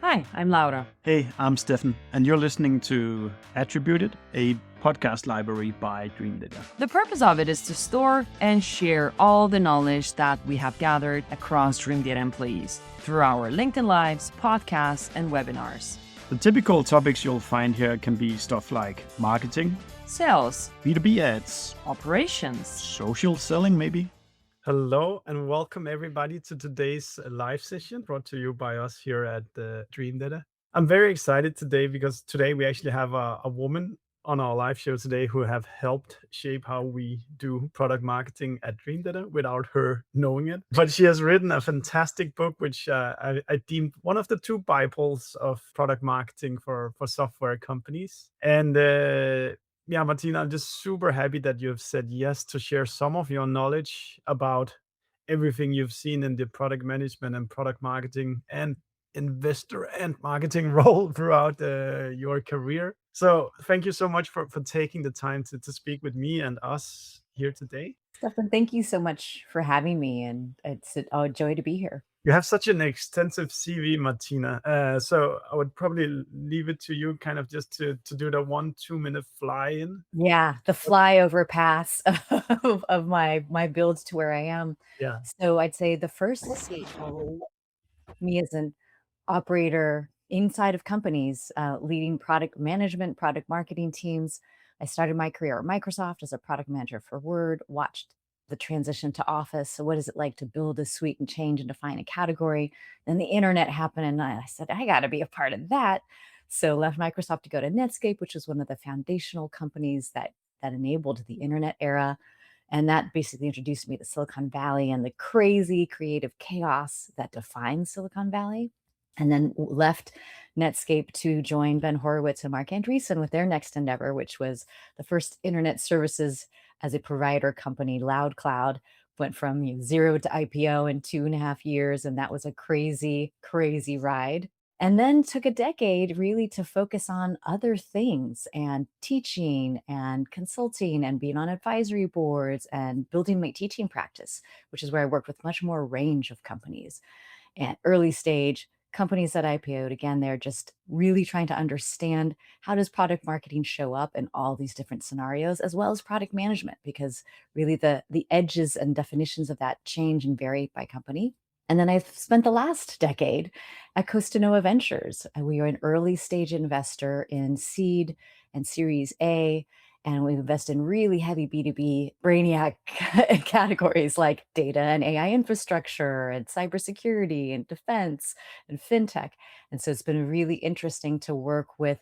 Hi, I'm Laura. Hey, I'm Stefan, and you're listening to Attributed, a podcast library by Dream Data. The purpose of it is to store and share all the knowledge that we have gathered across Dream Data employees through our LinkedIn Lives, podcasts, and webinars. The typical topics you'll find here can be stuff like marketing, Sales, B2B ads, operations, social selling maybe. Hello and welcome everybody to today's live session brought to you by us here at Dream Data. I'm very excited today because today we actually have a woman on our live show today who have helped shape how we do product marketing at Dream Data without her knowing it. But she has written a fantastic book, which I deemed one of the two Bibles of product marketing for software companies. And yeah, Martina, I'm just super happy that you have said yes to share some of your knowledge about everything you've seen in the product management and product marketing and investor and marketing role throughout your career. So thank you so much for taking the time to speak with me and us here today. Stefan, thank you so much for having me, and it's a joy to be here. You have such an extensive CV, Martina. So I would probably leave it to you kind of just to do the 1-2 minute fly in. Yeah, the flyover pass of my builds to where I am. Yeah. So I'd say the first stage of me as an operator inside of companies, leading product management, product marketing teams. I started my career at Microsoft as a product manager for Word, watched the transition to Office. So what is it like to build a suite and change and define a category? Then the internet happened and I said, I got to be a part of that. So left Microsoft to go to Netscape, which was one of the foundational companies that enabled the internet era. And that basically introduced me to Silicon Valley and the crazy creative chaos that defines Silicon Valley. And then left Netscape to join Ben Horowitz and Mark Andreessen with their next endeavor, which was the first internet services as a provider company. Loud Cloud went from zero to IPO in 2.5 years. And that was a crazy, crazy ride. And then took a decade really to focus on other things and teaching and consulting and being on advisory boards and building my teaching practice, which is where I worked with much more range of companies. And early stage companies that IPO'd, again, they're just really trying to understand how does product marketing show up in all these different scenarios, as well as product management, because really the edges and definitions of that change and vary by company. And then I've spent the last decade at Costa Noa Ventures. We are an early stage investor in seed and Series A, and we invest in really heavy B2B brainiac categories like data and AI infrastructure and cybersecurity and defense and fintech. And so it's been really interesting to work with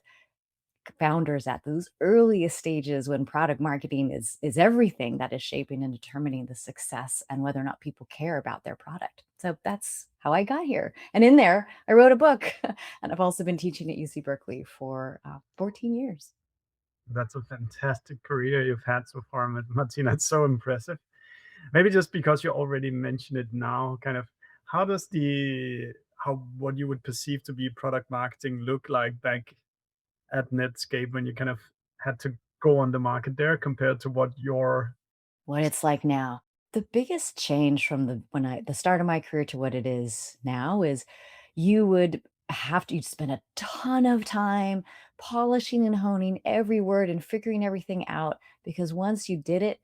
founders at those earliest stages when product marketing is everything that is shaping and determining the success and whether or not people care about their product. So that's how I got here. And in there, I wrote a book. And I've also been teaching at UC Berkeley for 14 years. That's a fantastic career you've had so far, Martina. It's so impressive. Maybe just because you already mentioned it now, kind of how does what you would perceive to be product marketing look like back at Netscape when you kind of had to go on the market there compared to what it's like now? The biggest change from the start of my career to what it is now is you'd spend a ton of time polishing and honing every word and figuring everything out, because once you did it,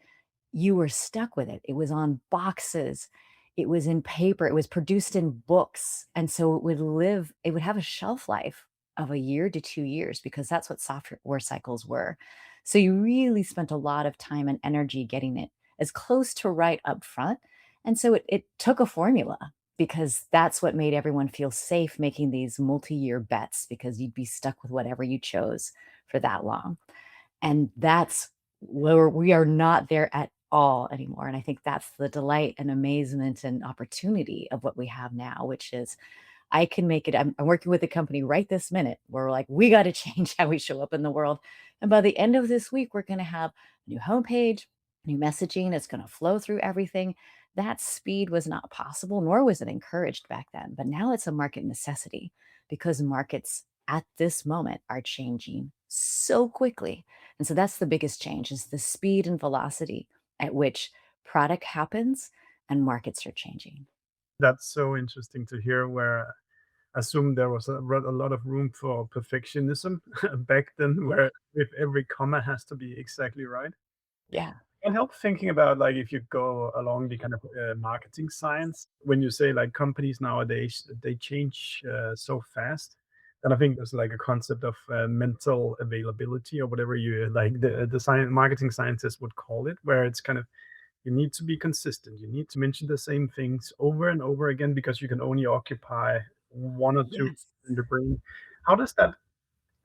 you were stuck with it. It was on boxes, it was in paper, it was produced in books. And so it would have a shelf life of 1 year to 2 years, because that's what software cycles were. So you really spent a lot of time and energy getting it as close to right up front. And so it took a formula, because that's what made everyone feel safe making these multi-year bets, because you'd be stuck with whatever you chose for that long. And that's where we are not there at all anymore. And I think that's the delight and amazement and opportunity of what we have now, which is I can make it. I'm working with a company right this minute where we're like, we got to change how we show up in the world. And by the end of this week, we're going to have a new homepage, new messaging. It's going to flow through everything. That speed was not possible, nor was it encouraged back then. But now it's a market necessity, because markets at this moment are changing so quickly. And so that's the biggest change, is the speed and velocity at which product happens and markets are changing. That's so interesting to hear, where assume there was a lot of room for perfectionism back then, where if every comma has to be exactly right. Yeah. Can't help thinking about, like, if you go along the kind of marketing science, when you say like companies nowadays they change so fast, and I think there's like a concept of mental availability or whatever you like the science marketing scientists would call it, where it's kind of you need to be consistent. You need to mention the same things over and over again because you can only occupy one or two Yes. in the brain. How does that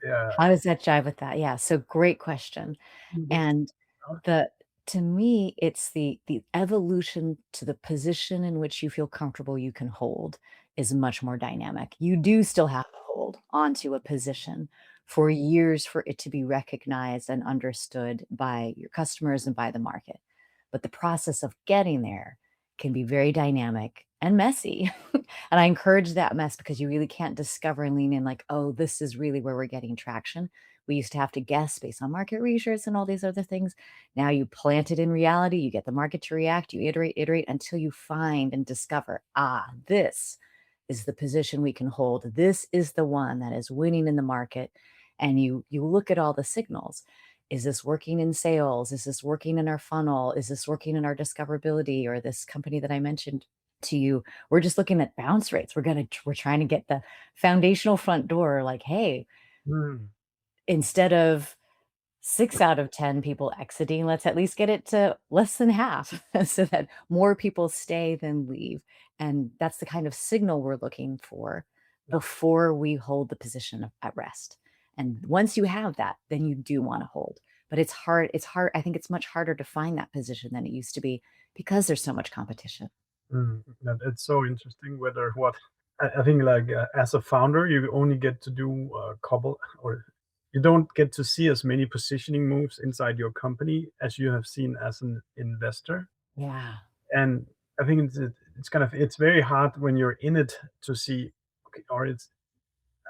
uh, How does that jive with that? Yeah, so great question. work And out? the to me, it's the evolution to the position in which you feel comfortable you can hold is much more dynamic. You do still have to hold onto a position for years for it to be recognized and understood by your customers and by the market. But the process of getting there can be very dynamic and messy. And I encourage that mess because you really can't discover and lean in like, oh, this is really where we're getting traction. We used to have to guess based on market research and all these other things. Now you plant it in reality, you get the market to react, you iterate until you find and discover, this is the position we can hold. This is the one that is winning in the market. And you look at all the signals. Is this working in sales? Is this working in our funnel? Is this working in our discoverability or this company that I mentioned to you? We're just looking at bounce rates. We're trying to get the foundational front door like, hey, Hmm. instead of 6 out of 10 people exiting, let's at least get it to less than half so that more people stay than leave. And that's the kind of signal we're looking for before we hold the position at rest. And once you have that, then you do want to hold. But it's hard. It's hard. I think it's much harder to find that position than it used to be because there's so much competition. It's so interesting whether what I think like as a founder, you only get to do a couple, or you don't get to see as many positioning moves inside your company as you have seen as an investor. Yeah. And I think it's kind of it's very hard when you're in it to see, okay, or it's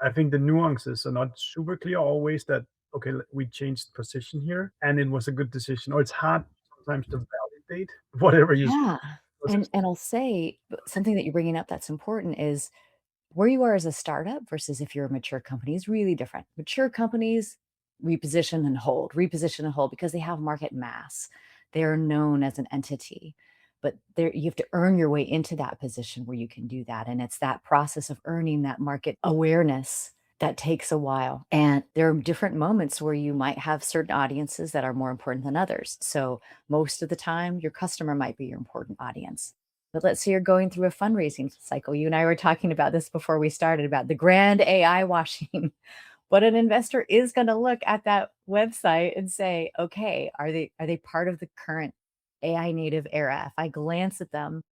I think the nuances are not super clear always that okay, we changed position here and it was a good decision, or it's hard sometimes to validate whatever you see. Yeah. And I'll say something that you're bringing up that's important is where you are as a startup versus if you're a mature company is really different. Mature companies reposition and hold because they have market mass. They are known as an entity, but there you have to earn your way into that position where you can do that. And it's that process of earning that market awareness that takes a while. And there are different moments where you might have certain audiences that are more important than others. So most of the time, your customer might be your important audience. But let's say you're going through a fundraising cycle. You and I were talking about this before we started about the grand AI washing. But an investor is going to look at that website and say, okay, are they part of the current AI native era? If I glance at them,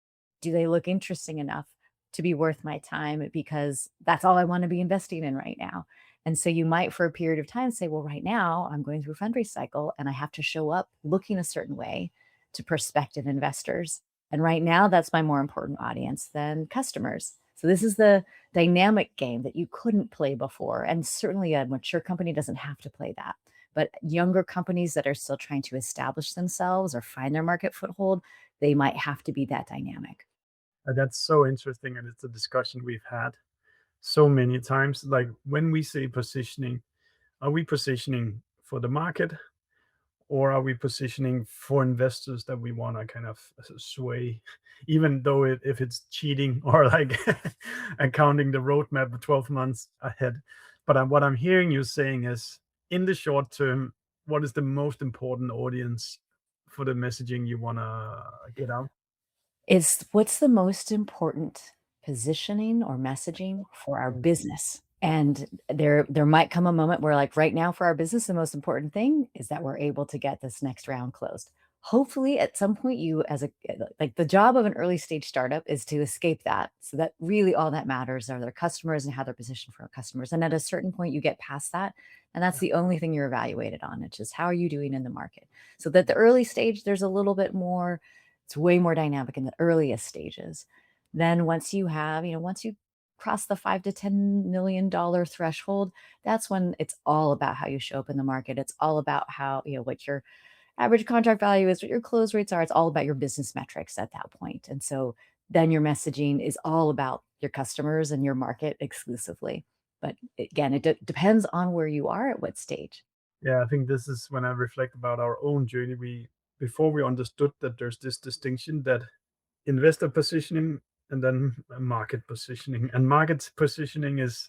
do they look interesting enough to be worth my time? Because that's all I want to be investing in right now. And so you might, for a period of time, say, well, right now I'm going through a fundraise cycle and I have to show up looking a certain way to prospective investors. And right now, that's my more important audience than customers. So this is the dynamic game that you couldn't play before. And certainly a mature company doesn't have to play that. But younger companies that are still trying to establish themselves or find their market foothold, they might have to be that dynamic. That's so interesting, and it's a discussion we've had so many times. Like when we say positioning, are we positioning for the market, or are we positioning for investors that we want to kind of sway, even though if it's cheating or like accounting the roadmap 12 months ahead? But what I'm hearing you saying is, in the short term, what is the most important audience for the messaging you want to get out? It's what's the most important positioning or messaging for our business. And there might come a moment where like right now for our business, the most important thing is that we're able to get this next round closed. Hopefully at some point you as a like the job of an early stage startup is to escape that. So that really all that matters are their customers and how they're positioned for our customers. And at a certain point you get past that. And that's the only thing you're evaluated on. It's just how are you doing in the market? So that the early stage, there's a little bit more, it's way more dynamic in the earliest stages. Then once you have, once you cross the $5 to $10 million threshold, that's when it's all about how you show up in the market. It's all about how, what your average contract value is, what your close rates are. It's all about your business metrics at that point. And so then your messaging is all about your customers and your market exclusively. But again, it depends on where you are at what stage. Yeah, I think this is when I reflect about our own journey. Before we understood that there's this distinction that investor positioning and then market positioning. And market positioning is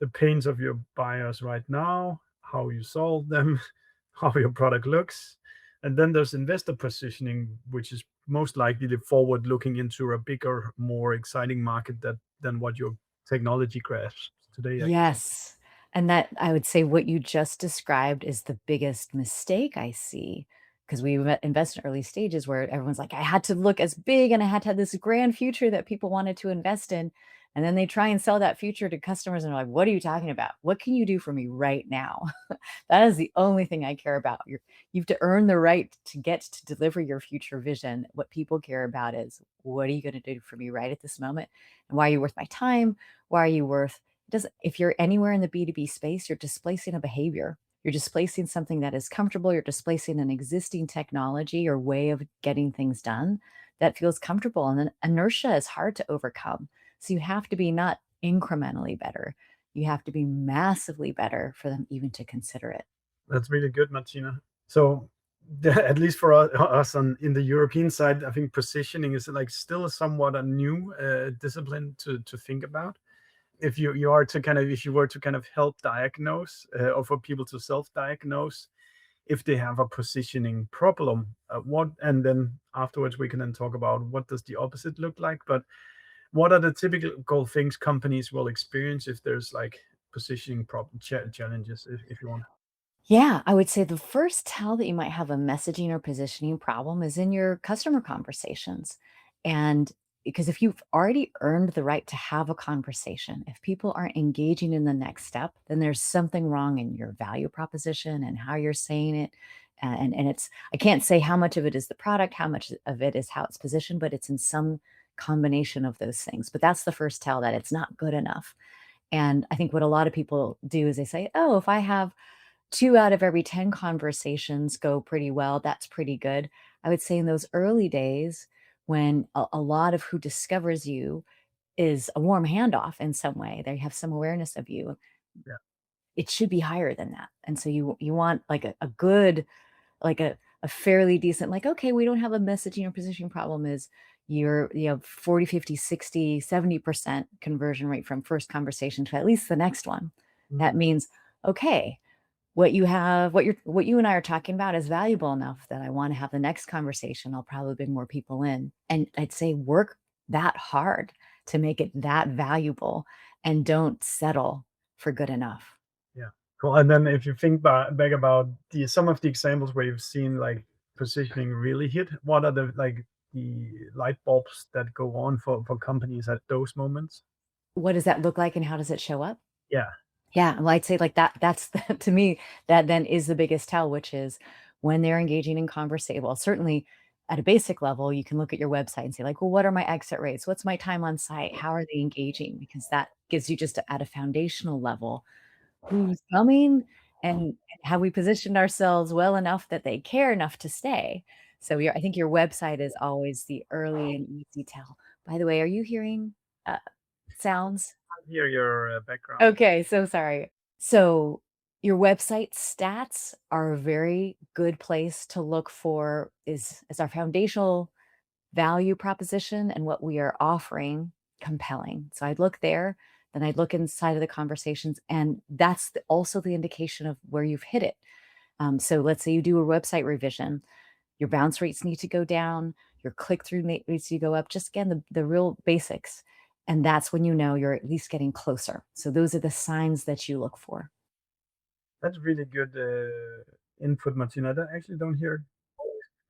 the pains of your buyers right now, how you solve them, how your product looks. And then there's investor positioning, which is most likely the forward looking into a bigger, more exciting market than what your technology grasps today. Yes. And that I would say what you just described is the biggest mistake I see because we invest in early stages where everyone's like, I had to look as big and I had to have this grand future that people wanted to invest in. And then they try and sell that future to customers and they're like, what are you talking about? What can you do for me right now? That is the only thing I care about. You have to earn the right to get to deliver your future vision. What people care about is what are you going to do for me right at this moment? And why are you worth my time? Why are you worth if you're anywhere in the B2B space, you're displacing a behavior. You're displacing something that is comfortable. You're displacing an existing technology or way of getting things done that feels comfortable. And then inertia is hard to overcome. So you have to be not incrementally better. You have to be massively better for them even to consider it. That's really good, Martina. So at least for us in the European side, I think positioning is like still somewhat a new discipline to think about. If you were to kind of help diagnose or for people to self-diagnose if they have a positioning problem, and then afterwards we can then talk about what does the opposite look like. But what are the typical things companies will experience if there's like positioning problem challenges, if you want? Yeah, I would say the first tell that you might have a messaging or positioning problem is in your customer conversations. And because if you've already earned the right to have a conversation, if people aren't engaging in the next step, then there's something wrong in your value proposition and how you're saying it. And it's, I can't say how much of it is the product, how much of it is how it's positioned, but it's in some combination of those things. But that's the first tell that it's not good enough. And I think what a lot of people do is they say, oh, if I have 2 out of every 10 conversations go pretty well, that's pretty good. I would say in those early days when a lot of who discovers you is a warm handoff in some way, they have some awareness of you, Yeah. it should be higher than that. And so you want like a good, like a fairly decent, like, okay, we don't have a messaging or positioning problem is you have 40, 50, 60, 70% conversion rate from first conversation to at least the next one. That means, okay, what you and I are talking about is valuable enough that I want to have the next conversation. I'll probably bring more people in. And I'd say work that hard to make it that valuable and don't settle for good enough. Yeah, cool. And then if you think back about some of the examples where you've seen like positioning really hit, what are the light bulbs that go on for companies at those moments? What does that look like and how does it show up? Yeah. Yeah, well, I'd say like that's to me, that then is the biggest tell, which is when they're engaging in conversation. Well, certainly at a basic level, you can look at your website and say, like, well, what are my exit rates? What's my time on site? How are they engaging? Because that gives you just at a foundational level who's coming and have we positioned ourselves well enough that they care enough to stay. So I think your website is always the early and easy tell. By the way, are you hearing sounds? I hear your background. Okay, so sorry. So your website stats are a very good place to look for is our foundational value proposition and what we are offering compelling. So I'd look there, then I'd look inside of the conversations, and that's also the indication of where you've hit it. So let's say you do a website revision, your bounce rates need to go down, your click-through needs to go up, just again, the real basics. And that's when you know you're at least getting closer. So those are the signs that you look for. That's really good input, Martina. I actually don't hear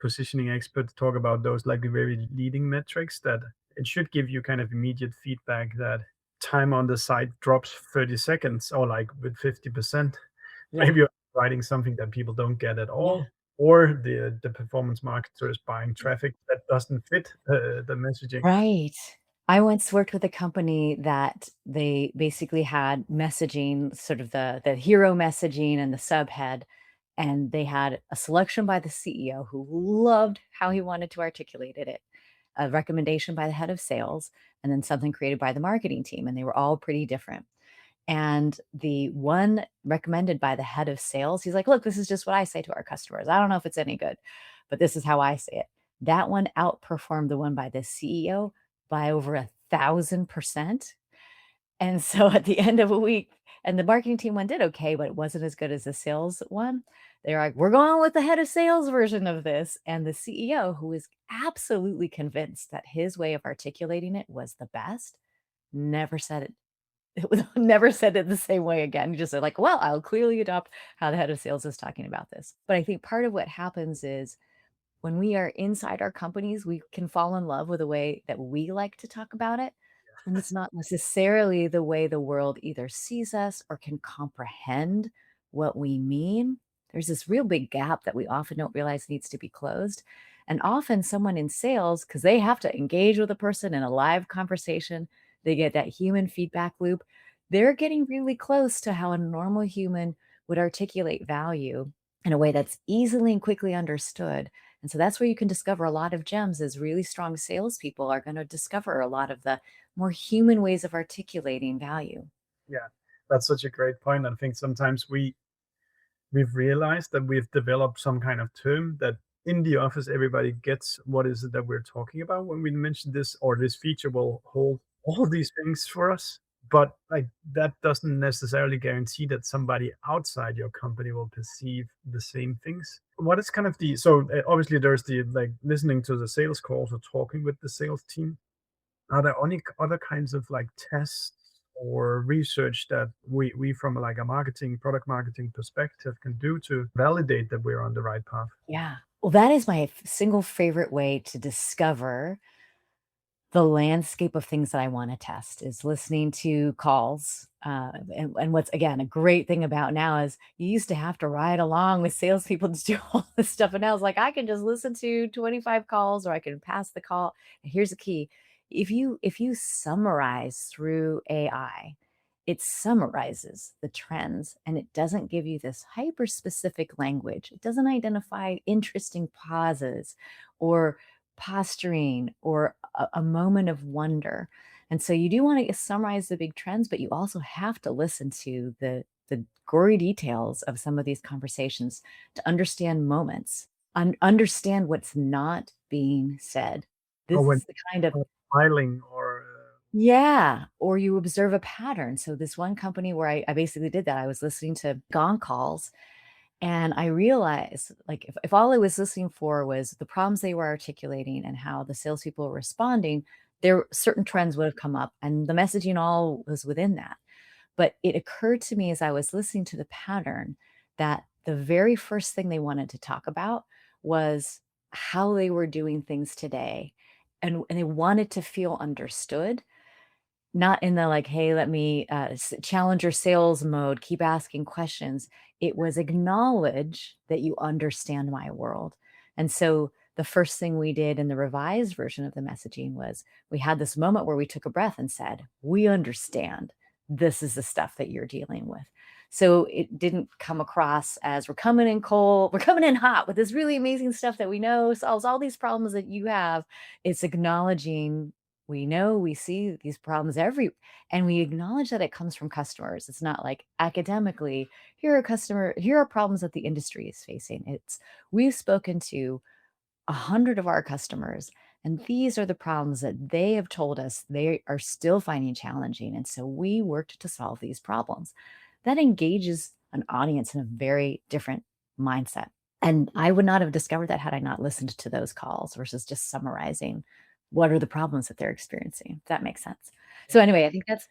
positioning experts talk about those like the very leading metrics that it should give you kind of immediate feedback that time on the site drops 30 seconds or like with 50%. Yeah. Maybe you're writing something that people don't get at all. Or the performance marketer is buying traffic that doesn't fit the messaging. Right. I once worked with a company that they basically had messaging, sort of the hero messaging and the subhead, and they had a selection by the CEO who loved how he wanted to articulate it. a recommendation by the head of sales, and then something created by the marketing team. And they were all pretty different. And the one recommended by the head of sales, he's like, look, this is just what I say to our customers. I don't know if it's any good, but this is how I say it. That one outperformed the one by the CEO by over 1,000%. And so at the end of a week, and the marketing team one did okay, but it wasn't as good as the sales one. They're like, we're going with the head of sales version of this. And the CEO, who is absolutely convinced that his way of articulating it was the best, never said it. It was never said it the same way again. He just said like, well, I'll clearly adopt how the head of sales is talking about this. But I think part of what happens is when we are inside our companies, we can fall in love with the way that we like to talk about it. And it's not necessarily the way the world either sees us or can comprehend what we mean. There's this real big gap that we often don't realize needs to be closed. And often someone in sales, because they have to engage with a person in a live conversation, they get that human feedback loop. They're getting really close to how a normal human would articulate value in a way that's easily and quickly understood. And so that's where you can discover a lot of gems, is really strong salespeople are going to discover a lot of the more human ways of articulating value. Yeah, that's such a great point. I think sometimes we've realized that we've developed some kind of term that in the office everybody gets what is it that we're talking about when we mention this, or this feature will hold all these things for us. But like that doesn't necessarily guarantee that somebody outside your company will perceive the same things. What is kind of the obviously there's the like listening to the sales calls or talking with the sales team. Are there any other kinds of like tests or research that we from like a product marketing perspective can do to validate that we're on the right path? Yeah. Well, that is my single favorite way to discover the landscape of things that I want to test, is listening to calls. And what's, again, a great thing about now is you used to have to ride along with salespeople to do all this stuff. And now it's like, I can just listen to 25 calls, or I can pass the call. And here's the key. If you summarize through AI, it summarizes the trends, and it doesn't give you this hyper specific language. It doesn't identify interesting pauses or posturing or a moment of wonder. And so you do want to summarize the big trends, but you also have to listen to the gory details of some of these conversations to understand moments, understand what's not being said. Or This when is the kind of, smiling or yeah, or you observe a pattern. So this one company where I basically did that, I was listening to gong calls, and I realized, like, if all I was listening for was the problems they were articulating and how the salespeople were responding, there certain trends would have come up, and the messaging all was within that. But it occurred to me as I was listening to the pattern that the very first thing they wanted to talk about was how they were doing things today, and they wanted to feel understood, not in the like, hey, let me challenge your sales mode, keep asking questions. It was acknowledge that you understand my world. And so the first thing we did in the revised version of the messaging was we had this moment where we took a breath and said, we understand this is the stuff that you're dealing with. So it didn't come across as we're coming in cold, we're coming in hot with this really amazing stuff that we know solves all these problems that you have. It's acknowledging, we know, we see these problems and we acknowledge that it comes from customers. It's not like academically, here are problems that the industry is facing. It's, we've spoken to 100 of our customers, and these are the problems that they have told us they are still finding challenging. And so we worked to solve these problems. That engages an audience in a very different mindset. And I would not have discovered that had I not listened to those calls versus just summarizing what are the problems that they're experiencing. If that makes sense. So anyway, I think that's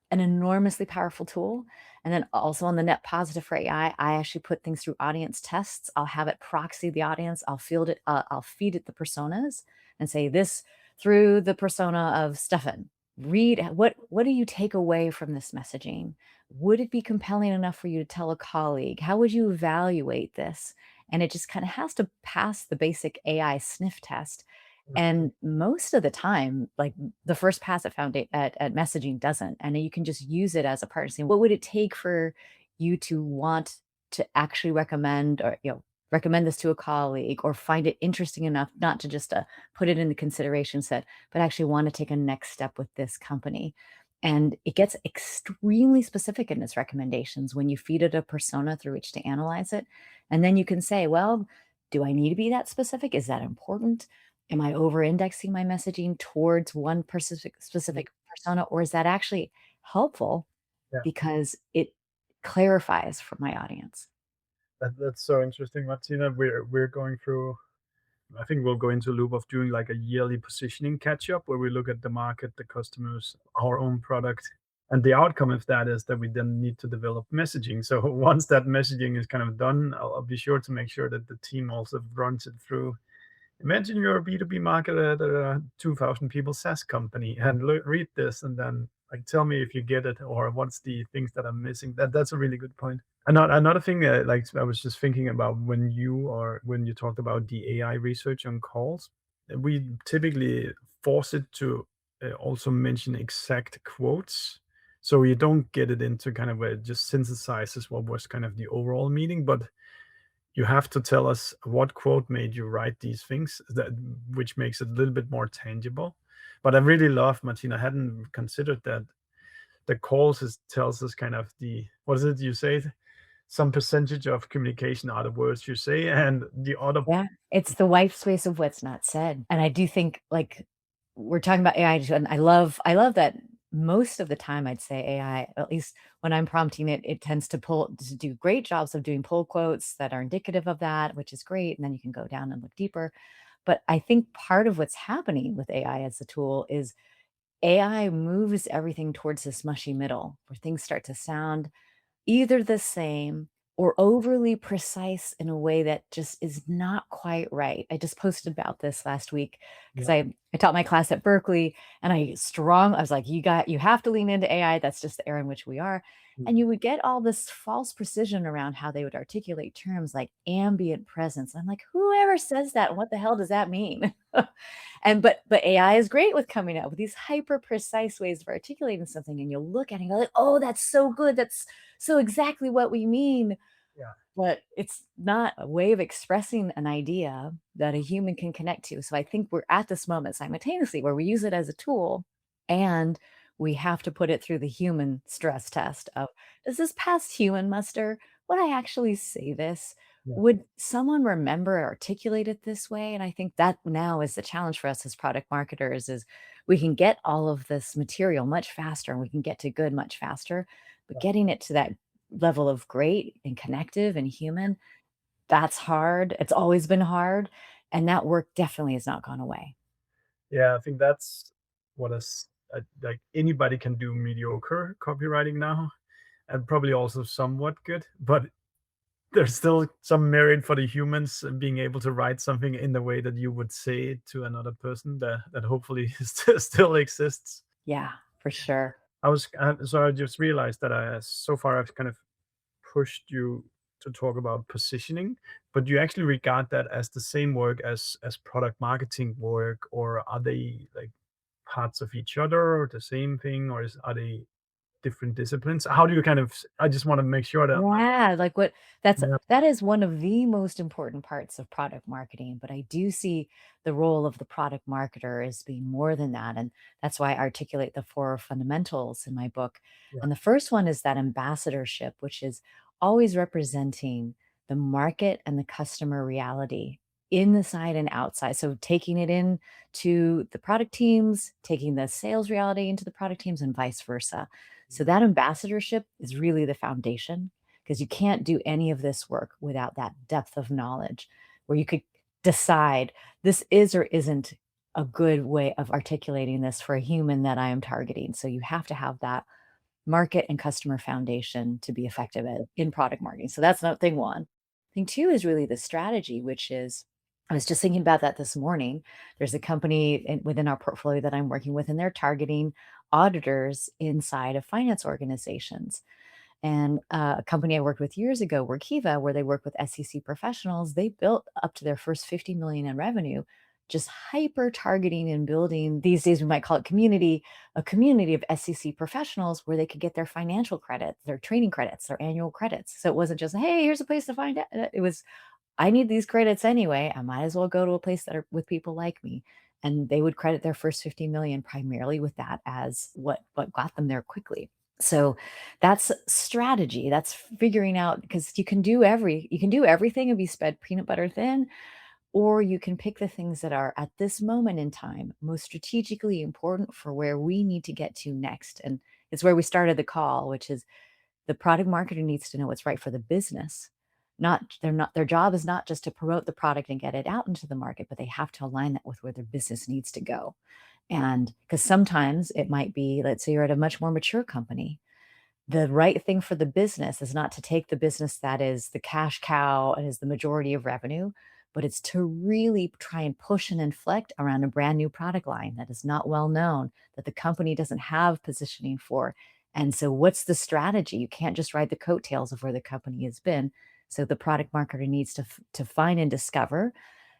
an enormously powerful tool. And then also on the net positive for AI, I actually put things through audience tests. I'll have it proxy the audience. I'll feed it the personas and say this through the persona of Stefan. Read what do you take away from this messaging? Would it be compelling enough for you to tell a colleague? How would you evaluate this? And it just kind of has to pass the basic AI sniff test. And most of the time, like the first pass at at messaging doesn't. And you can just use it as a partner saying, what would it take for you to want to actually recommend or, recommend this to a colleague or find it interesting enough not to just put it in the consideration set, but actually want to take a next step with this company. And it gets extremely specific in its recommendations when you feed it a persona through which to analyze it. And then you can say, well, do I need to be that specific? Is that important? Am I over indexing my messaging towards one specific persona, or is that actually helpful Yeah. because it clarifies for my audience? That's so interesting, Martina. We're going through. I think we'll go into a loop of doing like a yearly positioning catch up where we look at the market, the customers, our own product, and the outcome of that is that we then need to develop messaging. So once that messaging is kind of done, I'll be sure to make sure that the team also runs it through. Imagine you're a B2B marketer at a 2,000 people SaaS company and read this and then like tell me if you get it or what's the things that I'm missing. That's a really good point. Another thing that like I was just thinking about when you talked about the AI research on calls, we typically force it to also mention exact quotes. So you don't get it into kind of where it just synthesizes what was kind of the overall meaning, but you have to tell us what quote made you write these things, that which makes it a little bit more tangible. But I really love, Martina, I hadn't considered that the calls tells us kind of the, what is it you say? Some percentage of communication are the words you say, and the other. Yeah, it's the white space of what's not said. And I do think like we're talking about AI, and I love that most of the time I'd say AI, at least when I'm prompting it, it tends to do great jobs of doing pull quotes that are indicative of that, which is great. And then you can go down and look deeper. But I think part of what's happening with AI as a tool is AI moves everything towards this mushy middle where things start to sound either the same or overly precise in a way that just is not quite right. I just posted about this last week because Yeah. I taught my class at Berkeley and I was like, you have to lean into AI. That's just the era in which we are. And you would get all this false precision around how they would articulate terms like ambient presence. I'm like, whoever says that, what the hell does that mean? But AI is great with coming up with these hyper precise ways of articulating something. And you'll look at it and go like, oh, that's so good. That's so exactly what we mean. Yeah. But it's not a way of expressing an idea that a human can connect to. So I think we're at this moment simultaneously where we use it as a tool and we have to put it through the human stress test of, does this pass human muster? Would I actually say this? Yeah. Would someone remember or articulate it this way? And I think that now is the challenge for us as product marketers is we can get all of this material much faster and we can get to good much faster, but getting it to that level of great and connective and human, that's hard. It's always been hard. And that work definitely has not gone away. Yeah, I think that's what is like anybody can do mediocre copywriting now, and probably also somewhat good, but there's still some merit for the humans being able to write something in the way that you would say it to another person that hopefully still exists. Yeah, for sure. So I just realized that so far I've kind of pushed you to talk about positioning, but do you actually regard that as the same work as product marketing work, or are they like parts of each other or the same thing, or are they different disciplines? How do you kind of? I just want to make sure that. Yeah, like Yeah, that is one of the most important parts of product marketing, but I do see the role of the product marketer as being more than that, and that's why I articulate the four fundamentals in my book. yeah, And the first one is that ambassadorship, which is always representing the market and the customer reality inside and outside. So taking it in to the product teams, taking the sales reality into the product teams and vice versa. So that ambassadorship is really the foundation because you can't do any of this work without that depth of knowledge where you could decide this is or isn't a good way of articulating this for a human that I am targeting. So you have to have that market and customer foundation to be effective in product marketing. So that's not thing one. Thing two is really the strategy, which is I was just thinking about that this morning. There's a company within our portfolio that I'm working with, and they're targeting auditors inside of finance organizations. And a company I worked with years ago, Workiva, where they work with SEC professionals, they built up to their first 50 million in revenue, just hyper targeting and building. These days, we might call it a community of SEC professionals where they could get their financial credits, their training credits, their annual credits. So it wasn't just, hey, here's a place to find out. It was, I need these credits anyway. I might as well go to a place that are with people like me. And they would credit their first 50 million primarily with that as what got them there quickly. So that's strategy. That's figuring out, because you can do everything and be spread peanut butter thin, or you can pick the things that are at this moment in time most strategically important for where we need to get to next. And it's where we started the call, which is the product marketer needs to know what's right for the business. Their job is not just to promote the product and get it out into the market, but they have to align that with where their business needs to go. And because sometimes it might be, let's say you're at a much more mature company, the right thing for the business is not to take the business that is the cash cow and is the majority of revenue, but it's to really try and push and inflect around a brand new product line that is not well known, that the company doesn't have positioning for. And so what's the strategy? You can't just ride the coattails of where the company has been. So the product marketer needs to find and discover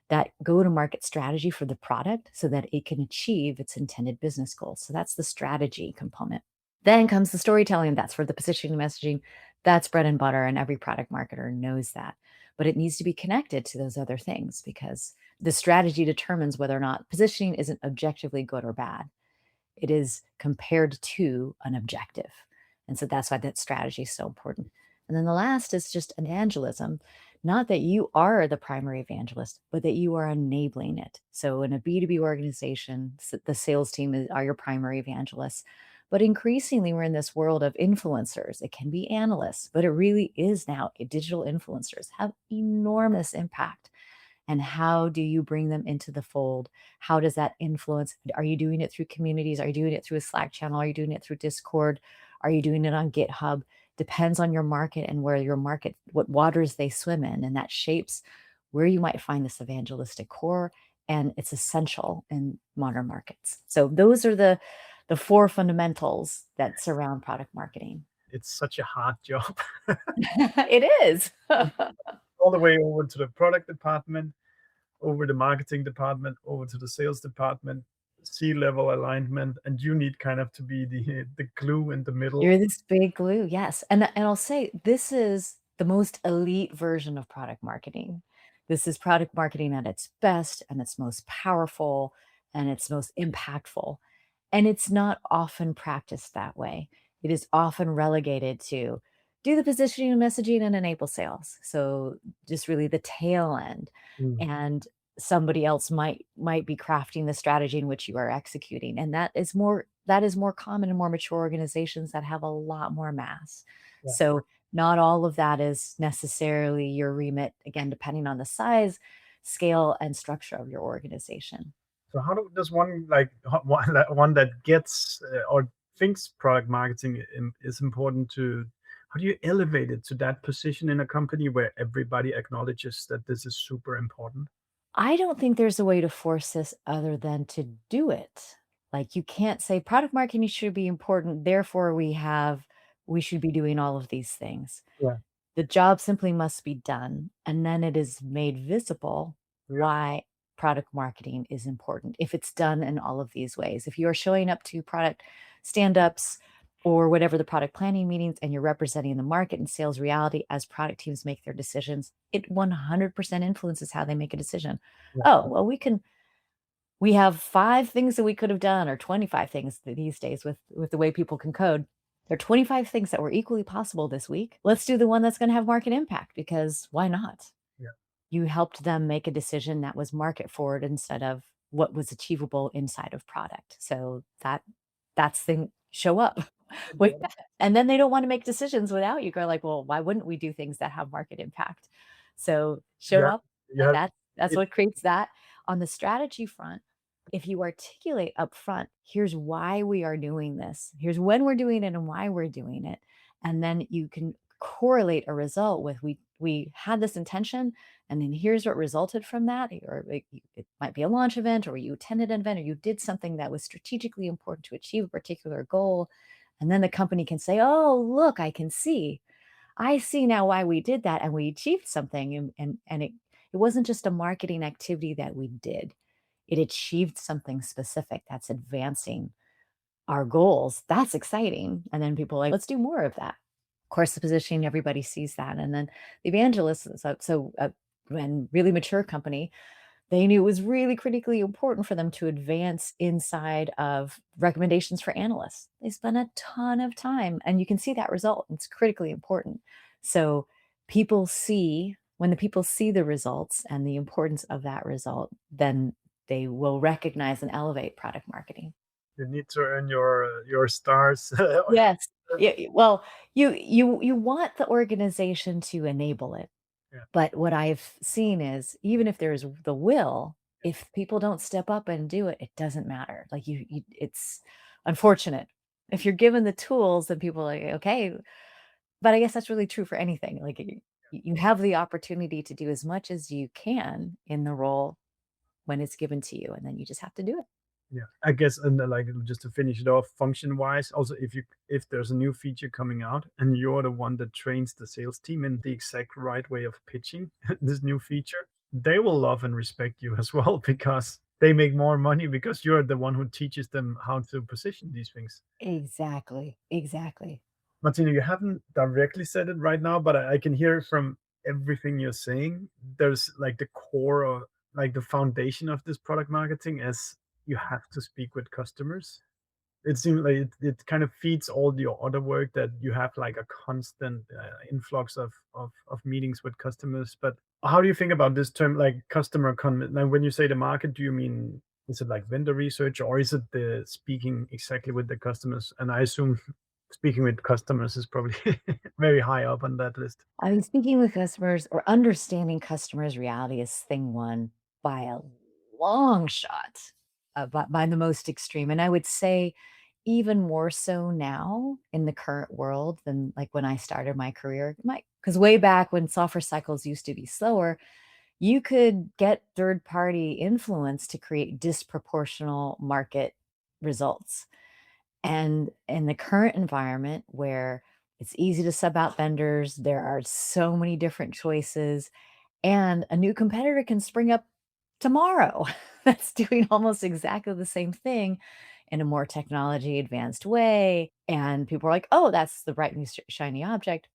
that go-to-market strategy for the product so that it can achieve its intended business goals. So that's the strategy component. Then comes the storytelling. That's for the positioning and messaging. That's bread and butter, and every product marketer knows that. But it needs to be connected to those other things, because the strategy determines whether or not positioning isn't objectively good or bad. It is compared to an objective. And so that's why that strategy is so important. And then the last is just evangelism. Not that you are the primary evangelist, but that you are enabling it. So in a B2B organization, the sales team are your primary evangelists. But increasingly, we're in this world of influencers. It can be analysts, but it really is now digital influencers have enormous impact. And how do you bring them into the fold? How does that influence? Are you doing it through communities? Are you doing it through a Slack channel? Are you doing it through Discord? Are you doing it on GitHub? Depends on your market and where your market, what waters they swim in. And that shapes where you might find this evangelistic core. And it's essential in modern markets. So those are the four fundamentals that surround product marketing. It's such a hard job. It is. All the way over to the product department, over the marketing department, over to the sales department, C-level alignment, and you need kind of to be the glue in the middle. You're this big glue, yes. And I'll say this is the most elite version of product marketing. This is product marketing at its best and its most powerful and its most impactful. And it's not often practiced that way. It is often relegated to do the positioning and messaging and enable sales. So just really the tail end. Mm. And somebody else might be crafting the strategy in which you are executing. And that is more common in more mature organizations that have a lot more mass. Yeah. So not all of that is necessarily your remit, again, depending on the size, scale, and structure of your organization. So how does one one that gets or thinks product marketing is important to, how do you elevate it to that position in a company where everybody acknowledges that this is super important? I don't think there's a way to force this other than to do it. Like, you can't say product marketing should be important, therefore we should be doing all of these things. Yeah. The job simply must be done, and then it is made visible why product marketing is important if it's done in all of these ways. If you are showing up to product stand-ups or whatever the product planning meetings and you're representing the market and sales reality as product teams make their decisions, it 100% influences how they make a decision. Yeah. Oh, well, we have 5 things that we could have done, or 25 things these days with the way people can code. There are 25 things that were equally possible this week. Let's do the one that's going to have market impact, because why not? Yeah. You helped them make a decision that was market forward instead of what was achievable inside of product. So that's the show up. And then they don't want to make decisions without you. Go like, well, why wouldn't we do things that have market impact? So show up. Yeah. And that's what creates that. On the strategy front, if you articulate up front, here's why we are doing this, here's when we're doing it and why we're doing it, and then you can correlate a result with we had this intention, and then here's what resulted from that. Or it might be a launch event, or you attended an event, or you did something that was strategically important to achieve a particular goal. And then the company can say, oh, look, I see now why we did that, and we achieved something. And it wasn't just a marketing activity that we did. It achieved something specific that's advancing our goals. That's exciting. And then people are like, let's do more of that. Of course, the positioning, everybody sees that. And then the evangelist, and really mature company, they knew it was really critically important for them to advance inside of recommendations for analysts. They spent a ton of time, and you can see that result. It's critically important. So when the people see the results and the importance of that result, then they will recognize and elevate product marketing. You need to earn your stars. Yes. Yeah, well, you want the organization to enable it. Yeah. But what I've seen is even if there's the will, if people don't step up and do it, it doesn't matter. Like it's unfortunate. If you're given the tools, then people are like, okay, but I guess that's really true for anything. Like you have the opportunity to do as much as you can in the role when it's given to you, and then you just have to do it. Yeah, I guess, and like just to finish it off, function wise, also if there's a new feature coming out and you're the one that trains the sales team in the exact right way of pitching this new feature, they will love and respect you as well because they make more money because you're the one who teaches them how to position these things. Exactly. Exactly. Martina, you haven't directly said it right now, but I can hear it from everything you're saying. There's like the core of like the foundation of this product marketing as you have to speak with customers. It seems like it kind of feeds all your other work that you have like a constant influx of meetings with customers. But how do you think about this term, like like when you say the market, do you mean, is it like vendor research or is it the speaking exactly with the customers? And I assume speaking with customers is probably very high up on that list. I mean, speaking with customers or understanding customers' reality is thing one by a long shot, by the most extreme. And I would say even more so now in the current world than like when I started my career. Because way back when software cycles used to be slower, you could get third party influence to create disproportional market results. And in the current environment where it's easy to sub out vendors, there are so many different choices, and a new competitor can spring up tomorrow that's doing almost exactly the same thing in a more technology advanced way. And people are like, oh, that's the bright new shiny object.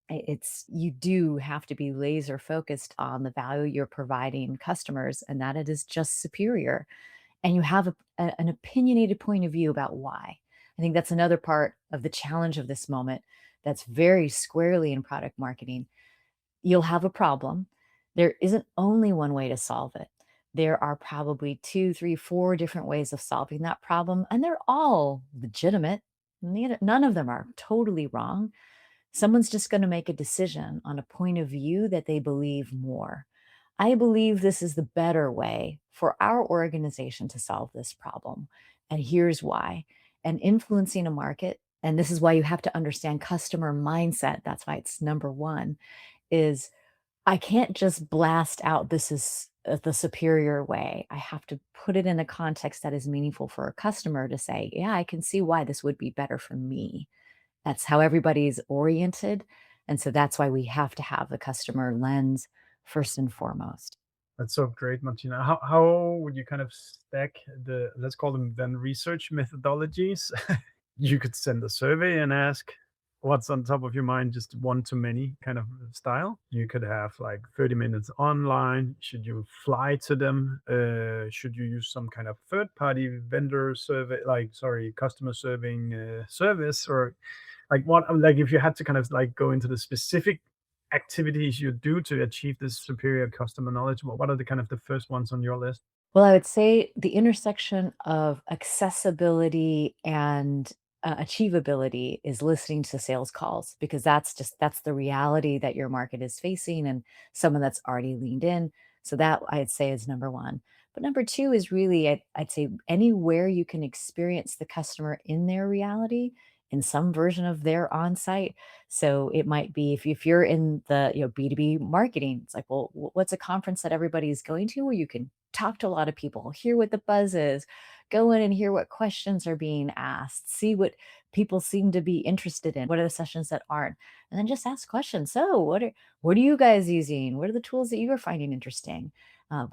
You do have to be laser focused on the value you're providing customers and that it is just superior. And you have an opinionated point of view about why. I think that's another part of the challenge of this moment that's very squarely in product marketing. You'll have a problem. There isn't only one way to solve it. There are probably 2, 3, 4 different ways of solving that problem, and they're all legitimate. None of them are totally wrong. Someone's just going to make a decision on a point of view that they believe more. I believe this is the better way for our organization to solve this problem. And here's why. And influencing a market, and this is why you have to understand customer mindset. That's why it's number one, is I can't just blast out this is the superior way. I have to put it in a context that is meaningful for a customer to say, yeah, I can see why this would be better for me. That's how everybody's oriented. And so that's why we have to have the customer lens first and foremost. That's so great, Martina. How would you kind of stack the, let's call them then research methodologies? You could send a survey and ask what's on top of your mind, just one to many kind of style. You could have like 30 minutes online. Should you fly to them? Should you use some kind of third party vendor survey, like, sorry, customer serving service? Or like what, like if you had to kind of like go into the specific activities you do to achieve this superior customer knowledge, what are the kind of the first ones on your list? Well, I would say the intersection of accessibility and achievability is listening to sales calls because that's the reality that your market is facing and someone that's already leaned in. So that I'd say is number one. But number two is really, I'd say anywhere you can experience the customer in their reality in some version of their on-site. So it might be if you're in the B2B marketing, it's like, well, what's a conference that everybody's going to where you can talk to a lot of people, hear what the buzz is, go in and hear what questions are being asked, see what people seem to be interested in, what are the sessions that aren't, and then just ask questions. So what are you guys using? What are the tools that you are finding interesting?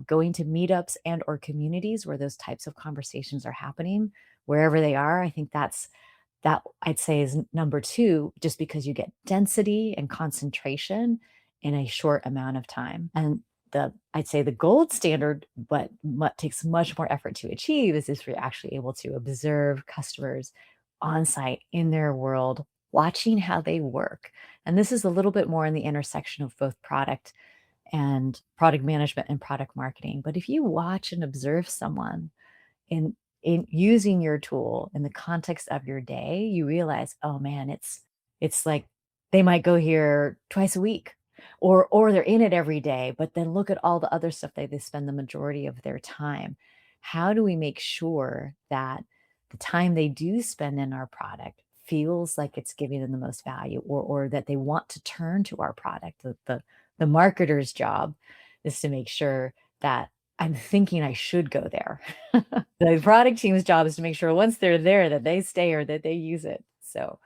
Going to meetups and or communities where those types of conversations are happening, wherever they are. I think that I'd say is number two, just because you get density and concentration in a short amount of time. And I'd say the gold standard, but what takes much more effort to achieve is if you're actually able to observe customers on site in their world, watching how they work. And this is a little bit more in the intersection of both product and product management and product marketing. But if you watch and observe someone in using your tool in the context of your day, you realize, oh man, it's like they might go here twice a week, or they're in it every day, but then look at all the other stuff they spend the majority of their time. How do we make sure that the time they do spend in our product feels like it's giving them the most value, or that they want to turn to our product? The marketer's job is to make sure that I'm thinking I should go there. The product team's job is to make sure once they're there that they stay or that they use it. So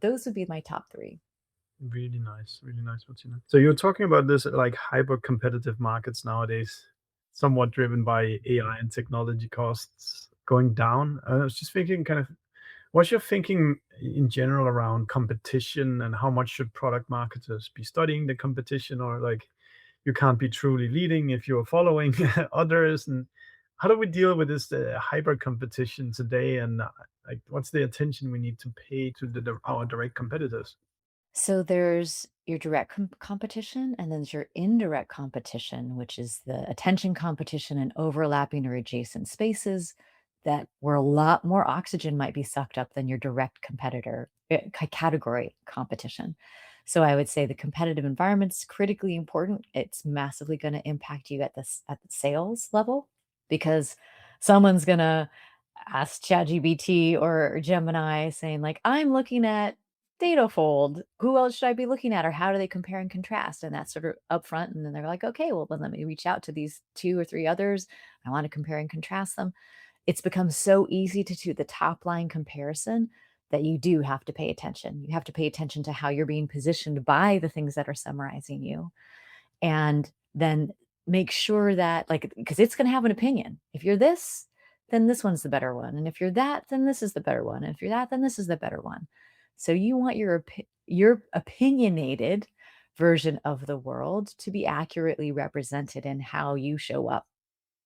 those would be my top 3. Really nice, Martina. So you're talking about this like hyper competitive markets nowadays, somewhat driven by AI and technology costs going down. I was just thinking, kind of, what's your thinking in general around competition, and how much should product marketers be studying the competition, or like you can't be truly leading if you're following others? And how do we deal with this hyper competition today? And like, what's the attention we need to pay to our direct competitors? So there's your direct competition, and then there's your indirect competition, which is the attention competition and overlapping or adjacent spaces that where a lot more oxygen might be sucked up than your direct competitor category competition. So I would say the competitive environment's critically important. It's massively going to impact you at the sales level, because someone's going to ask ChatGPT or Gemini saying like, I'm looking at Datafold. Who else should I be looking at? Or how do they compare and contrast? And that's sort of upfront. And then they're like, okay, well, then let me reach out to these 2 or 3 others. I want to compare and contrast them. It's become so easy to do the top line comparison that you do have to pay attention. You have to pay attention to how you're being positioned by the things that are summarizing you. And then make sure that, like, because it's going to have an opinion. If you're this, then this one's the better one. And if you're that, then this is the better one. And if you're that, then this is the better one. So you want your opinionated version of the world to be accurately represented in how you show up.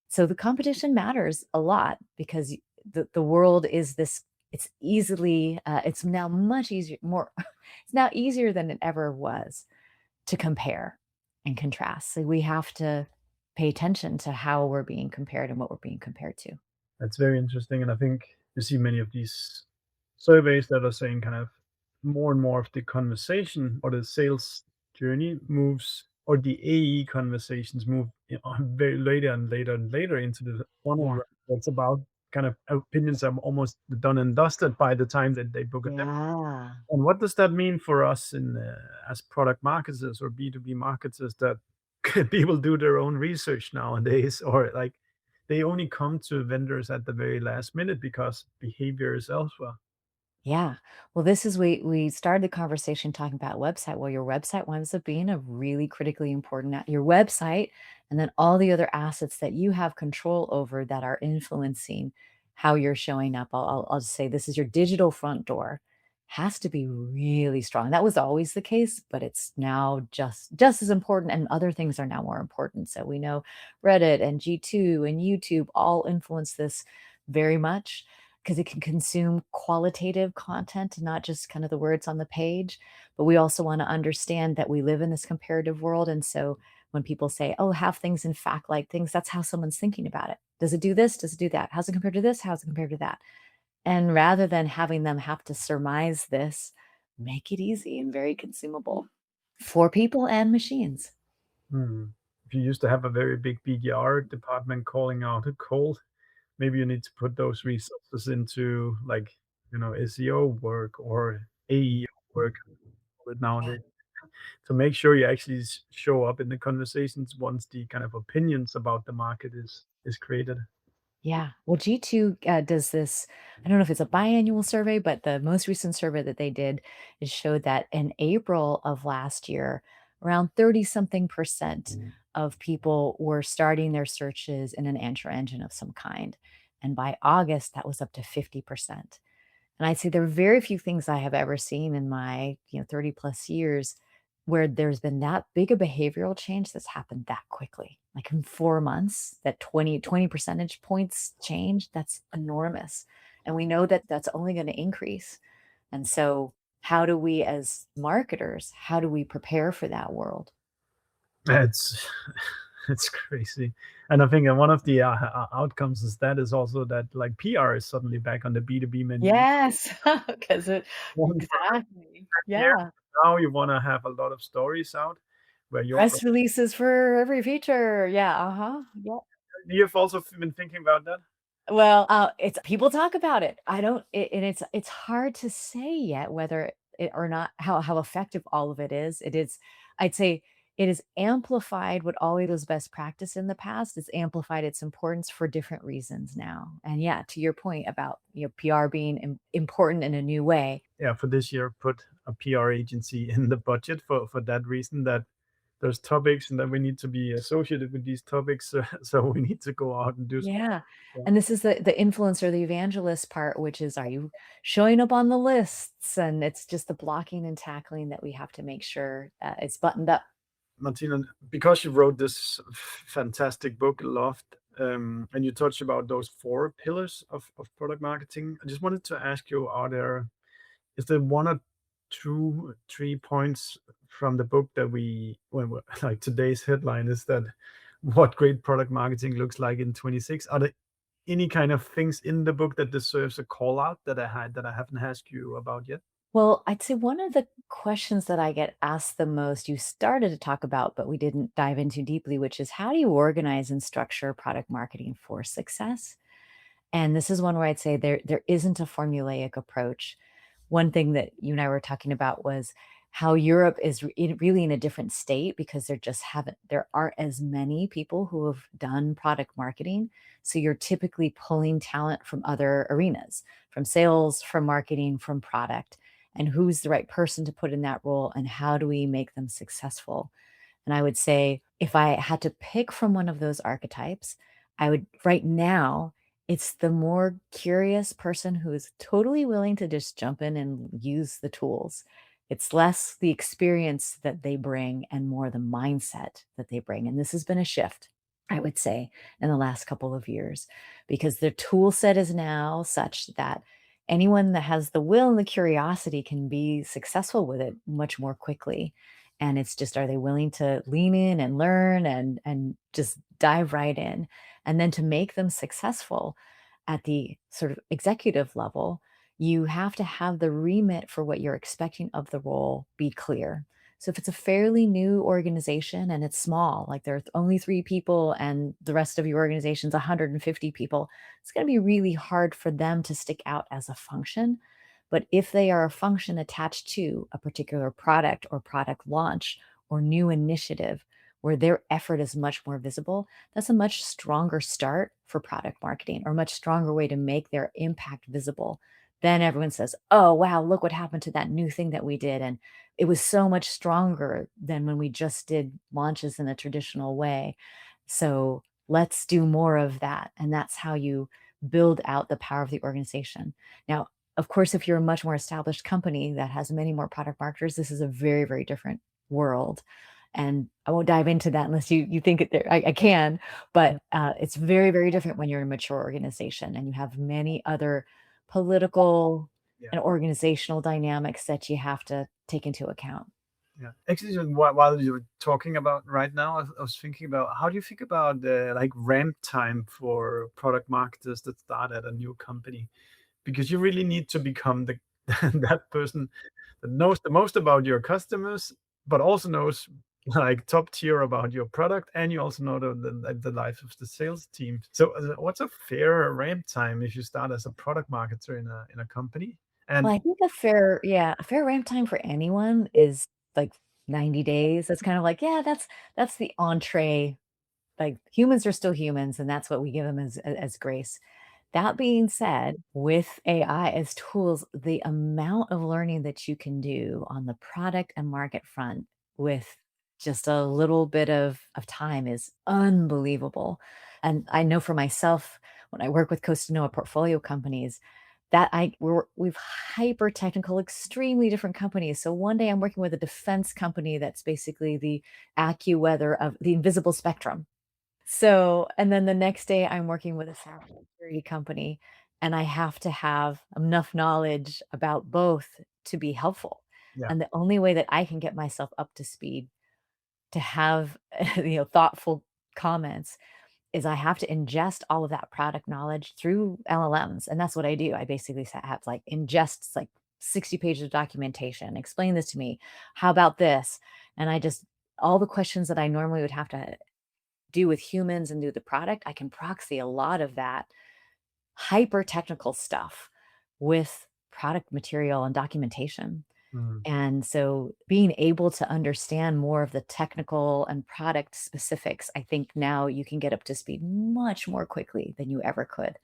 So the competition matters a lot, because the world is this, it's easily, it's now much easier, it's now easier than it ever was to compare and contrast. So we have to pay attention to how we're being compared and what we're being compared to. That's very interesting. And I think you see many of these surveys that are saying kind of more and more of the conversation or the sales journey moves, or the AE conversations move very later and later and later into the funnel. Yeah. That's about kind of opinions are almost done and dusted by the time that they book a demo. Yeah. And what does that mean for us in as product marketers or B2B marketers, that people do their own research nowadays, or like they only come to vendors at the very last minute because behavior is elsewhere? Yeah. Well, this is we started the conversation talking about website. Well, your website winds up being a really critically important your website, and then all the other assets that you have control over that are influencing how you're showing up. I'll just say this is your digital front door. Has to be really strong. That was always the case, but it's now just as important, and other things are now more important. So we know Reddit and G2 and YouTube all influence this very much, because it can consume qualitative content and not just kind of the words on the page. But we also want to understand that we live in this comparative world. And so when people say, oh, have things in fact like things, that's how someone's thinking about it. Does it do this? Does it do that? How's it compared to this? How's it compared to that? And rather than having them have to surmise this, make it easy and very consumable for people and machines. If you used to have a very big BDR department calling out a cold, maybe you need to put those resources into, like, SEO work or AEO work nowadays, to make sure you actually show up in the conversations once the kind of opinions about the market is created. Yeah. Well, G2 does this. I don't know if it's a biannual survey, but the most recent survey that they did is showed that in April of last year, around 30 something percent of people were starting their searches in an answer engine of some kind. And by August, that was up to 50%. And I'd say there are very few things I have ever seen in my 30 plus years where there's been that big a behavioral change that's happened that quickly. Like in 4 months, that 20 percentage points change, that's enormous. And we know that that's only going to increase. And so how do we as marketers, how do we prepare for that world? It's it's crazy. And I think one of the outcomes is that is also that like PR is suddenly back on the B2B menu. Yes, because it One exactly. year Yeah. now you want to have a lot of stories out where your Press releases for every feature. Yeah, uh-huh. Yeah. you've also been thinking about that. Well, it's people talk about it. I don't and it's hard to say yet whether it or not how effective all of it is. It is I'd say it is amplified what always was best practice in the past. It's amplified its importance for different reasons now. And yeah, to your point about, PR being important in a new way. Yeah, for this year, put a PR agency in the budget for that reason that there's topics and that we need to be associated with these topics. So we need to go out and do something. Yeah. Yeah. And this is the influencer, the evangelist part, which is, are you showing up on the lists? And it's just the blocking and tackling that we have to make sure it's buttoned up. Martina, because you wrote this fantastic book, Loft, and you touched about those 4 pillars of product marketing, I just wanted to ask you, is there one or two, 3 points from the book that like today's headline is that what great product marketing looks like in 26? Are there any kind of things in the book that deserves a call out that I haven't asked you about yet? Well, I'd say one of the questions that I get asked the most, you started to talk about, but we didn't dive into deeply, which is how do you organize and structure product marketing for success? And this is one where I'd say there isn't a formulaic approach. One thing that you and I were talking about was how Europe is really in a different state because there aren't as many people who have done product marketing. So you're typically pulling talent from other arenas, from sales, from marketing, from product, and who's the right person to put in that role and how do we make them successful? And I would say if I had to pick from one of those archetypes, I would right now, it's the more curious person who is totally willing to just jump in and use the tools. It's less the experience that they bring and more the mindset that they bring. And this has been a shift, I would say, in the last couple of years, because the tool set is now such that anyone that has the will and the curiosity can be successful with it much more quickly. And it's just, are they willing to lean in and learn and just dive right in? And then to make them successful at the sort of executive level, you have to have the remit for what you're expecting of the role be clear. So if it's a fairly new organization and it's small, like there's only 3 people and the rest of your organization's 150 people, it's going to be really hard for them to stick out as a function. But if they are a function attached to a particular product or product launch or new initiative where their effort is much more visible, that's a much stronger start for product marketing or much stronger way to make their impact visible. Then everyone says, oh, wow, look what happened to that new thing that we did. And it was so much stronger than when we just did launches in a traditional way. So let's do more of that. And that's how you build out the power of the organization. Now, of course, if you're a much more established company that has many more product marketers, this is a very, very different world. And I won't dive into that unless you think I can, but it's very, very different when you're a mature organization and you have many other political Yeah. and organizational dynamics that you have to take into account. Yeah. Actually, while you were talking about right now, I was thinking about how do you think about the like ramp time for product marketers that start at a new company? Because you really need to become the that person that knows the most about your customers, but also knows like top tier about your product, and you also know the life of the sales team. So, what's a fair ramp time if you start as a product marketer in a company? And Well, I think a fair ramp time for anyone is like 90 days. That's kind of like, yeah, that's the entree. Like humans are still humans, and that's what we give them as grace. That being said, with AI as tools, the amount of learning that you can do on the product and market front with just a little bit of time is unbelievable. And I know for myself, when I work with Costanoa portfolio companies, we've hyper technical, extremely different companies. So one day I'm working with a defense company that's basically the AccuWeather of the invisible spectrum. So, and then the next day I'm working with a cybersecurity company, and I have to have enough knowledge about both to be helpful. Yeah. And the only way that I can get myself up to speed to have thoughtful comments is I have to ingest all of that product knowledge through LLMs, and that's what I do. I basically have like ingest like 60 pages of documentation. Explain this to me. How about this? And I just all the questions that I normally would have to do with humans and do the product, I can proxy a lot of that hyper technical stuff with product material and documentation. Mm. And so being able to understand more of the technical and product specifics, I think now you can get up to speed much more quickly than you ever could.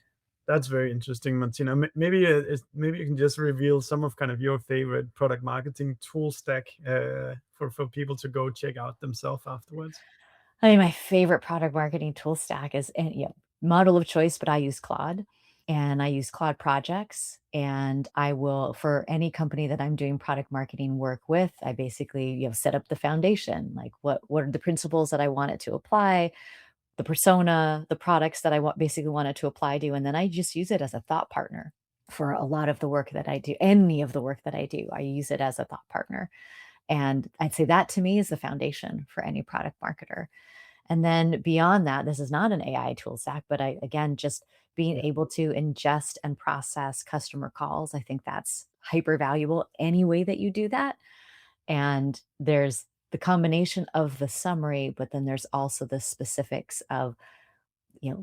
That's very interesting, Martina. Maybe you can just reveal some of kind of your favorite product marketing tool stack for people to go check out themselves afterwards. I mean, my favorite product marketing tool stack is, and model of choice, but I use Claude and I use Claude projects. And I will, for any company that I'm doing product marketing work with, I basically, set up the foundation. Like what are the principles that I want it to apply, the persona, the products that I basically want it to apply to. And then I just use it as a thought partner for a lot of the work that I do. Any of the work that I do, I use it as a thought partner. And I'd say that to me is the foundation for any product marketer. And then beyond that, this is not an AI tool stack, but again, just being able to ingest and process customer calls. I think that's hyper valuable any way that you do that. And there's the combination of the summary, but then there's also the specifics of,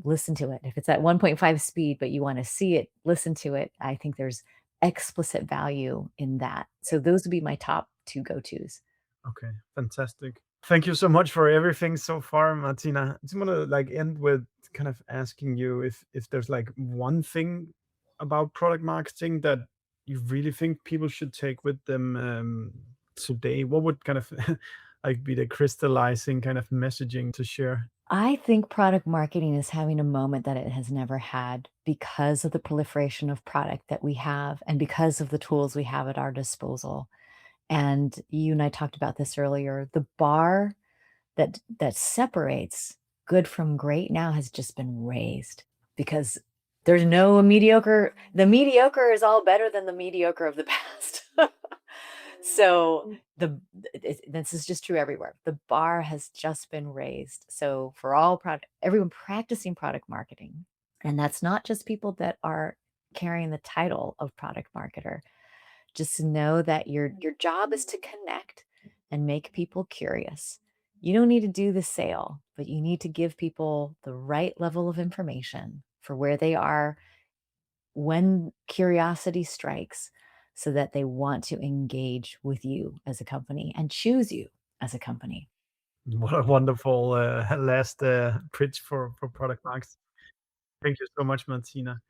listen to it. If it's at 1.5 speed, but you want to see it, listen to it, I think there's explicit value in that. So those would be my top two go-tos. Okay, fantastic. Thank you so much for everything so far, Martina. I just want to like end with kind of asking you if there's like one thing about product marketing that you really think people should take with them today. What would kind of like be the crystallizing kind of messaging to share? I think product marketing is having a moment that it has never had because of the proliferation of product that we have and because of the tools we have at our disposal. And you and I talked about this earlier. The bar that separates good from great now has just been raised because there's no mediocre. The mediocre is all better than the mediocre of the past. So this is just true everywhere. The bar has just been raised. So for everyone practicing product marketing, and that's not just people that are carrying the title of product marketer. Just know that your job is to connect and make people curious. You don't need to do the sale, but you need to give people the right level of information for where they are when curiosity strikes so that they want to engage with you as a company and choose you as a company. What a wonderful last pitch for product marketing. Thank you so much, Martina.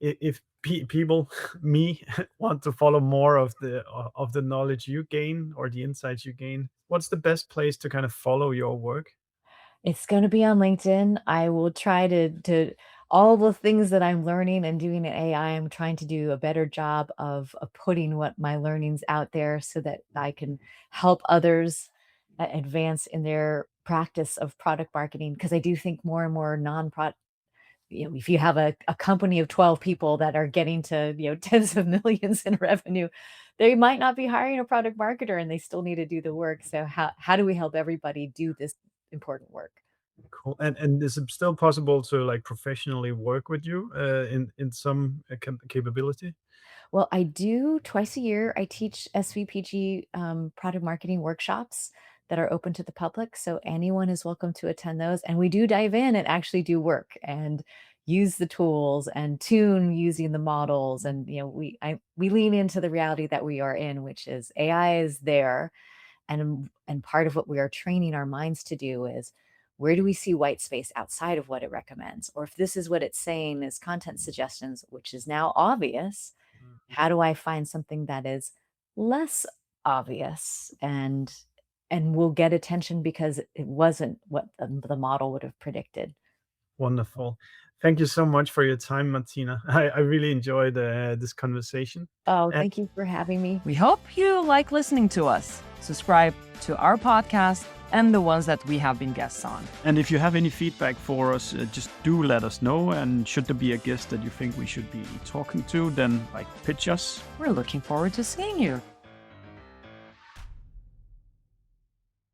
If people, me, want to follow more of the knowledge you gain or the insights you gain, what's the best place to kind of follow your work? It's going to be on LinkedIn. I will try to all the things that I'm learning and doing in AI. I'm trying to do a better job of putting what my learnings out there so that I can help others advance in their practice of product marketing. Because I do think more and more non-product, if you have a company of 12 people that are getting to, tens of millions in revenue, they might not be hiring a product marketer and they still need to do the work. So how do we help everybody do this important work? Cool. And is it still possible to like professionally work with you in some capability? Well, I do twice a year. I teach SVPG product marketing workshops that are open to the public. So anyone is welcome to attend those. And we do dive in and actually do work and use the tools and tune using the models. And we lean into the reality that we are in, which is AI is there. And part of what we are training our minds to do is where do we see white space outside of what it recommends? Or if this is what it's saying is content suggestions, which is now obvious, how do I find something that is less obvious and will get attention because it wasn't what the model would have predicted? Wonderful. Thank you so much for your time, Martina. I really enjoyed this conversation. Oh, And thank you for having me. We hope you like listening to us. Subscribe to our podcast and the ones that we have been guests on. And if you have any feedback for us, just do let us know. And should there be a guest that you think we should be talking to, then pitch us. We're looking forward to seeing you.